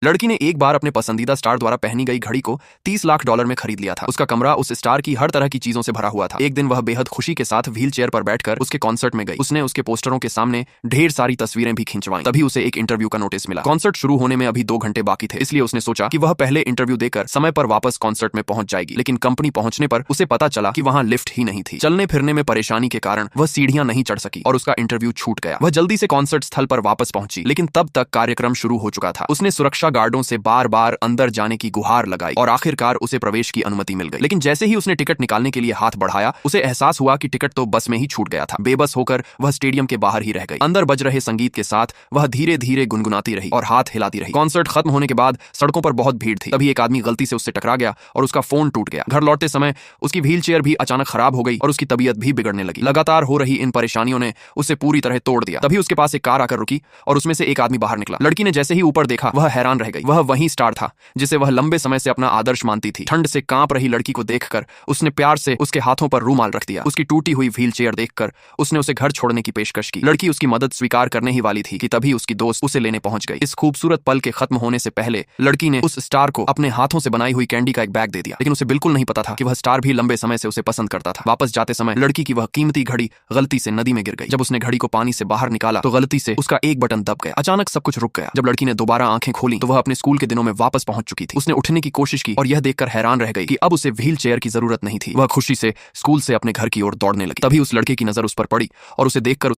लड़की ने एक बार अपने पसंदीदा स्टार द्वारा पहनी गई घड़ी को 30 लाख डॉलर में खरीद लिया था। उसका कमरा उस स्टार की हर तरह की चीजों से भरा हुआ था। एक दिन वह बेहद खुशी के साथ व्हील चेयर पर बैठकर उसके कॉन्सर्ट में गई। उसने उसके पोस्टरों के सामने ढेर सारी तस्वीरें भी खिंचवाई। तभी उसे एक इंटरव्यू का नोटिस मिला। कॉन्सर्ट शुरू होने में अभी 2 घंटे बाकी थे, इसलिए उसने सोचा कि वह पहले इंटरव्यू देकर समय पर वापस कॉन्सर्ट में पहुंच जाएगी। लेकिन कंपनी पहुंचने पर उसे पता चला कि वहां लिफ्ट ही नहीं थी। चलने फिरने में परेशानी के कारण वह सीढ़ियां नहीं चढ़ सकी और उसका इंटरव्यू छूट गया। वह जल्दी से कॉन्सर्ट स्थल पर वापस पहुंची, लेकिन तब तक कार्यक्रम शुरू हो चुका था। उसने सुरक्षा गार्डों से बार बार अंदर जाने की गुहार लगाई और आखिरकार उसे प्रवेश की अनुमति मिल गई। लेकिन जैसे ही उसने टिकट निकालने के लिए हाथ बढ़ाया, उसे एहसास हुआ कि टिकट तो बस में ही छूट गया था। बेबस होकर वह स्टेडियम के बाहर ही रह गई। अंदर बज रहे संगीत के साथ वह धीरे धीरे गुनगुनाती रही और हाथ हिलाती रही। कॉन्सर्ट खत्म होने के बाद सड़कों पर बहुत भीड़ थी। तभी एक आदमी गलती से उससे टकरा गया और उसका फोन टूट गया। घर लौटते समय उसकी व्हील चेयर भी अचानक खराब हो गई और उसकी तबीयत भी बिगड़ने लगी। लगातार हो रही इन परेशानियों ने उसे पूरी तरह तोड़ दिया। तभी उसके पास एक कार आकर रुकी और उसमें से एक आदमी बाहर निकला। लड़की ने जैसे ही ऊपर देखा, वह हैरान रह गई। वह वही स्टार था जिसे वह लंबे समय से अपना आदर्श मानती थी। ठंड से कांप रही लड़की को देखकर उसने प्यार से उसके हाथों पर रूमाल रख दिया। उसकी टूटी हुई व्हील चेयर देखकर उसने उसे घर छोड़ने की पेशकश की। लड़की उसकी मदद स्वीकार करने ही वाली थी कि तभी उसकी दोस्त उसे लेने पहुंच गई। इस खूबसूरत पल के खत्म होने से पहले लड़की ने उस स्टार को अपने हाथों से बनाई हुई कैंडी का एक बैग दे दिया। लेकिन उसे बिल्कुल नहीं पता था कि वह स्टार भी लंबे समय से उसे पसंद करता था। वापस जाते समय लड़की की वह कीमती घड़ी गलती से नदी में गिर गई। जब उसने घड़ी को पानी से बाहर निकाला तो गलती से उसका एक बटन दब गया। अचानक सब कुछ रुक गया। जब लड़की ने दोबारा आंखें खोली तो वह अपने स्कूल के दिनों में वापस पहुंच चुकी थी। उसने उठने की कोशिश की और यह देखकर हैरान रह गई कि अब उसे व्हील चेयर की जरूरत नहीं थी। वह खुशी से स्कूल से अपने घर की ओर दौड़ने लगी। तभी उस लड़के की नजर उस पर पड़ी और उसे देखकर